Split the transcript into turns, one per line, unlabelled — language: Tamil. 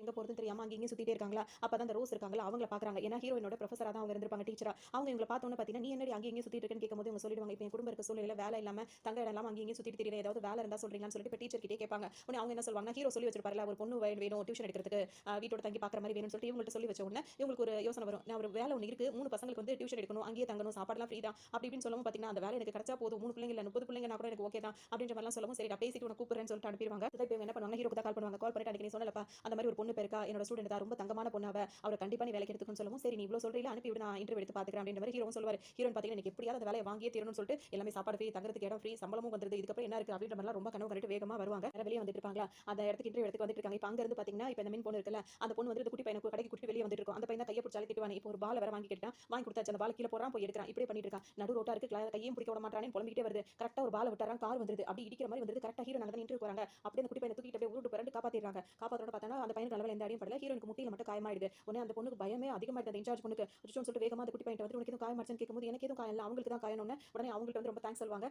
எங்க போறதுன்னு தெரியாம அங்க இங்கேயும் சுத்திட்டே இருக்காங்களா. அப்பதான் அந்த ரோஸ் இருக்காங்களா அவங்கள பாக்குறாங்க. ஏன்னா ஹீரோயினோட ப்ரொஃபஸரா தான் அவங்க இருந்திருப்பாங்க, டீச்சரா. அவங்க இவங்கள பார்த்தோனே பார்த்தீங்கன்னா, "நீ என்னடி அங்கேயும் இங்கேயும் சுத்திட்டு இருக்கன்னு?" கேட்கும்போது இவங்க சொல்லிடுவாங்க, "இப்ப என் குடும்பம் இருக்க சூழ்நிலையில வேலை இல்லாம, தங்க இடம் இல்லாம அங்கேயும் இங்கேயும் சுத்திட்டு திரியிறேன். ஏதாவது வேலை இருந்தா சொல்றீங்களான்னு சொல்லிட்டு இப்ப டீச்சர் கிட்டயே கேட்பாங்க. உடனே அவங்க என்ன சொல்வாங்கன்னா, ஹீரோ சொல்லி வச்சிருப்பார்ல, ஒரு பொண்ணு வேணும் டியூஷன் எடுக்கிறதுக்கு, வீட்டோட தங்கி பாக்குற மாரி வேணும்னு சொல்லிட்டு இவங்கள்ட்ட சொல்லி வச்ச உடனே இவங்களுக்கு ஒரு யோசனை வரும். நான் ஒரு வேலை ஒண்ணு இருக்கு. 3 பசங்களுக்கு வந்து டியூஷன் எடுக்கணும். அங்கேயே தங்கணும். சாப்பாடுலாம் ஃப்ரீ தான். அப்படி இப்படின்னு சொல்லவும் பார்த்தீங்கன்னா, அந்த வேலை எனக்கு கிடைச்சா போதும். 3 பிள்ளைங்க இல்ல 30 பிள்ளைங்கன்னா கூட எனக்கு ஓகே தான். அப்படின்ற மாரிலாம் சொல்லவும், சரி நான் பேசிட்டு உனக்கு கூப்பிடுறேன்னு சொல்லிட்டு அனுப்பிருவாங்க. இப்ப இவங்க என்ன பண்ணுவாங்க, ஹீரோக்கு தான் கால் பண்ணுவாங்க. கால் பண்ணிட்டு அன்னைக்கு நீ சொன்னலப்பா, அந்த மாரி ஒரு பொண்ணு இருக்கா. என்னோட ஸ்டூடண்ட் தான். ரொம்ப தங்கமான பொண்ணு அவ. அவர கண்டிப்பா நீ வேலைக்கு எடுத்துக்கோன்னு சொல்லவும், சரி நீ இவ்ளோ சொல்றீல அனுப்பி விடு நான் இன்டர்வியூ எடுத்து பார்த்துக்கிறேன் அப்படின்ற மாரி ஹீரோவும் சொல்லுவாரு. ஹீரோயின் பார்த்தீங்கன்னா, எனக்கு எப்படியாவது அந்த வேலைய வாங்கியே தீரணும்னு சொல்லிட்டு எல்லாமே சாப்பாடு ஃப்ரீ, தங்குறதுக்கு இடம் ஃப்ரீ, சம்பளமும் வந்துருது. இதுக்கப்புறம் என்ன இருக்கு அப்படின்ற மாரிலாம் ரொம்ப கனவு கண்டுட்டு வேகமா வருவாங்க. வேற வெளிய வந்துட்டு இருப்பாங்களா. அந்த இடத்துக்கு இன்டர்வியூ எடுத்துக்கு வந்துட்டு இருக்காங்க. இப்ப அங்க இருந்து பார்த்தீங்கன்னா, இப்ப இந்த மின் பொண்ணு இருக்குல்ல, அந்த பொண்ணு வந்து இந்த குட்டி பையன கடைக்கு கூட்டிட்டு வெளிய வந்துட்டு இருக்கும். அந்த பையன் தான் கைய பிடிச்சாலே திட்டுவானே. இப்போ ஒரு பால வேற வாங்கி கேட்டான். வாங்கி கொடுத்தாச்சு. அந்த பால கீழ போடுறான், போய் எடுக்குறான். இப்படியே பண்ணிட்டு இருக்கான். நடு ரோட்டா இருக்கு. கையையும் பிடிக்க விட மாட்டானேன்னு புலம்பிக்கிட்டே வருது. கரெக்ட்டா ஒரு பால விட்டுறான். கார் வந்துருது. அப்படி இடிக்கிற மாரி வந்துருது. கரெக்ட்டா ஹீரோ அங்க தான் நின்னுட்டு போறாங்க. அப்படியே அந்த குட்டி பையன தூக்கிட்டு அப்படியே உருண்டு புரண்டு காப்பாத்திடுறாங்க. காப்பாத்துறோட பார்த்தானா அந்த பையனுக்கு நல்ல வேளை எந்த அடியும் படல. ஹீரோயினுக்கு முட்டியில மட்டும் காயமாயிடுது. உடனே அந்த பொண்ணுக்கு பயமே அதிகமாயிடுது. அந்த இன்சார்ஜ் பொண்ணுக்கு. அச்சச்சோன்னு சொல்லிட்டு வேகமா அந்த குட்டி பையன்ட்ட வந்து உனக்கு எதுவும் காயமாச்சுன்னு கேட்கும்போது எனக்கு எதுவும் காயம் இல்ல. அவங்களுக்கு தான் காயம்னு உடனே அவங்களுக்கு வந்து ரொம்ப தேங்க்ஸ் சொல்லுவாங்க.